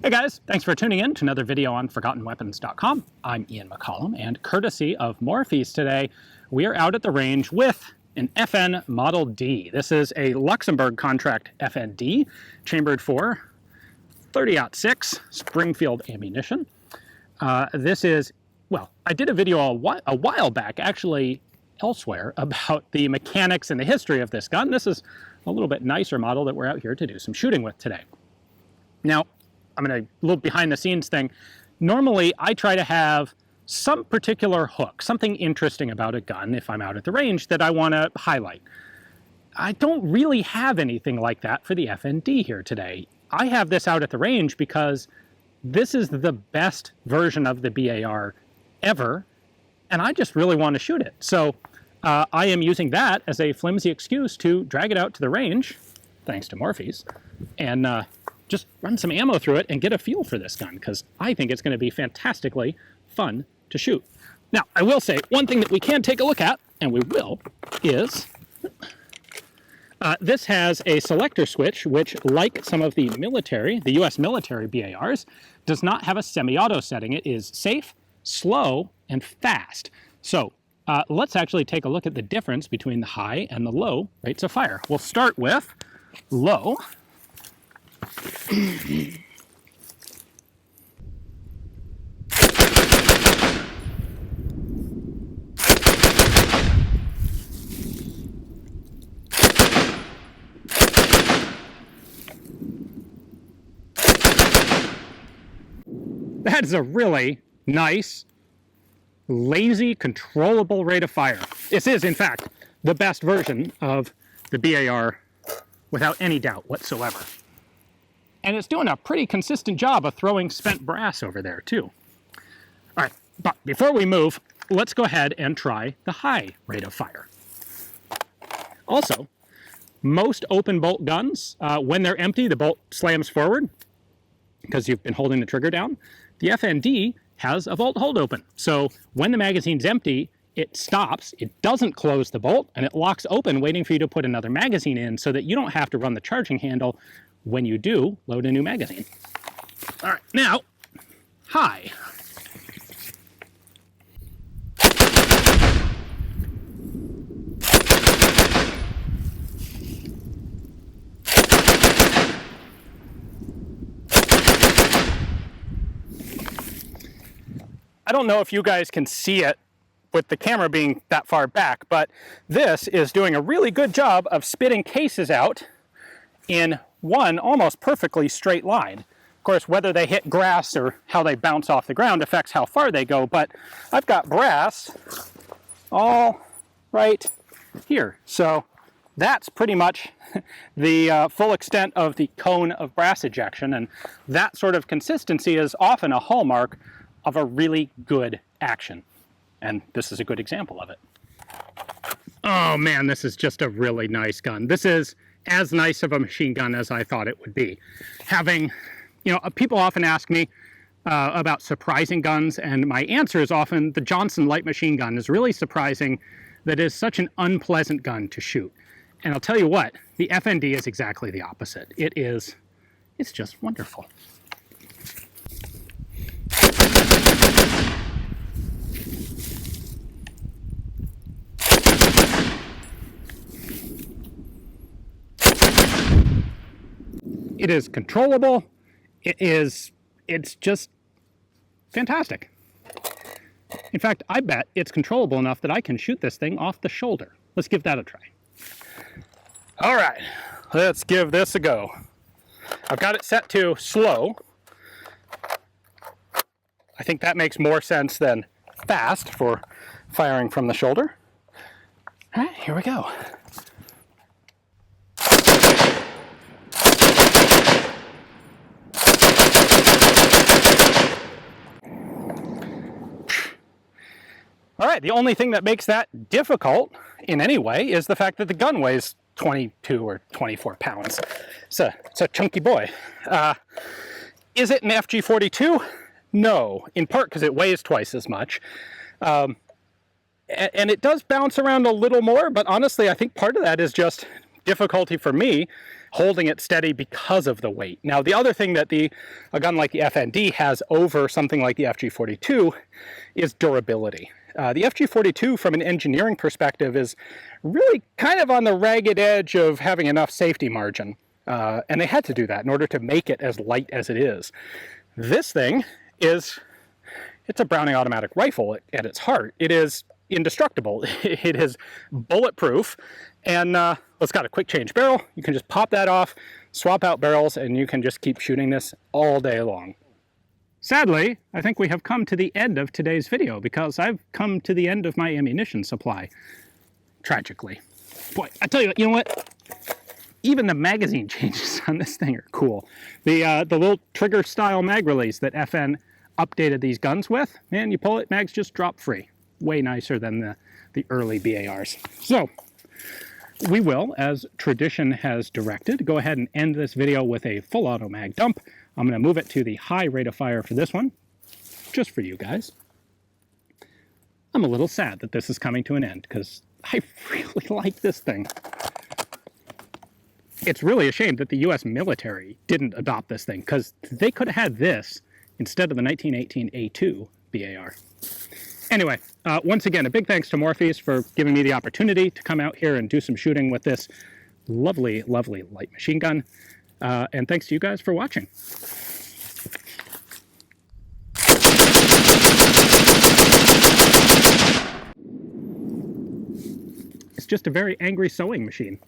Hey guys, thanks for tuning in to another video on ForgottenWeapons.com. I'm Ian McCollum, and courtesy of Morphe's today, we are out at the range with an FN Model D. This is a Luxembourg contract FND, chambered for 30-06 Springfield ammunition. This is, well, I did a video a while back, actually elsewhere, about the mechanics and the history of this gun. This is a little bit nicer model that we're out here to do some shooting with today. Now, I'm going to, a little behind the scenes thing. Normally, I try to have some particular hook, something interesting about a gun if I'm out at the range that I want to highlight. I don't really have anything like that for the FND here today. I have this out at the range because this is the best version of the BAR ever, and I just really want to shoot it. So I am using that as a flimsy excuse to drag it out to the range, thanks to Morphe's, and just run some ammo through it and get a feel for this gun, because I think it's going to be fantastically fun to shoot. Now, I will say, one thing that we can take a look at, and we will, is this has a selector switch, which, like some of the military, the US military BARs, does not have a semi-auto setting. It is safe, slow, and fast. So let's actually take a look at the difference between the high and the low rates of fire. We'll start with low. That is a really nice, lazy, controllable rate of fire. This is, in fact, the best version of the BAR without any doubt whatsoever. And it's doing a pretty consistent job of throwing spent brass over there, too. All right, but before we move, let's go ahead and try the high rate of fire. Also, most open bolt guns, when they're empty, the bolt slams forward because you've been holding the trigger down. The FND has a bolt hold open. So when the magazine's empty, it stops, it doesn't close the bolt, and it locks open waiting for you to put another magazine in so that you don't have to run the charging handle when you do load a new magazine. All right, now, high. I don't know if you guys can see it with the camera being that far back, but this is doing a really good job of spitting cases out in one almost perfectly straight line. Of course, whether they hit grass or how they bounce off the ground affects how far they go, but I've got brass all right here. So that's pretty much the full extent of the cone of brass ejection, and that sort of consistency is often a hallmark of a really good action. And this is a good example of it. Oh man, this is just a really nice gun. This is as nice of a machine gun as I thought it would be. Having, people often ask me about surprising guns, and my answer is often the Johnson light machine gun is really surprising. That is such an unpleasant gun to shoot. And I'll tell you what, the FND is exactly the opposite. It's just wonderful. It is controllable. It's just fantastic. In fact, I bet it's controllable enough that I can shoot this thing off the shoulder. Let's give that a try. All right, let's give this a go. I've got it set to slow. I think that makes more sense than fast for firing from the shoulder. All right, here we go. All right, the only thing that makes that difficult in any way is the fact that the gun weighs 22 or 24 pounds. It's a chunky boy. Is it an FG42? No, in part because it weighs twice as much. And it does bounce around a little more, but honestly, I think part of that is just difficulty for me holding it steady because of the weight. Now, the other thing that a gun like the FND has over something like the FG42 is durability. The FG42, from an engineering perspective, is really kind of on the ragged edge of having enough safety margin. And they had to do that in order to make it as light as it is. This thing it's a Browning automatic rifle at its heart. It is indestructible. It is bulletproof, and it's got a quick change barrel. You can just pop that off, swap out barrels, and you can just keep shooting this all day long. Sadly, I think we have come to the end of today's video because I've come to the end of my ammunition supply. Tragically. Boy, I tell you what, you know what? Even the magazine changes on this thing are cool. The little trigger style mag release that FN updated these guns with, man, you pull it, mags just drop free. Way nicer than the early BARs. So, we will, as tradition has directed, go ahead and end this video with a full auto mag dump. I'm going to move it to the high rate of fire for this one, just for you guys. I'm a little sad that this is coming to an end, because I really like this thing. It's really a shame that the US military didn't adopt this thing, because they could have had this instead of the 1918 A2 BAR. Anyway, once again, a big thanks to Morpheus for giving me the opportunity to come out here and do some shooting with this lovely, lovely light machine gun. And thanks to you guys for watching. It's just a very angry sewing machine.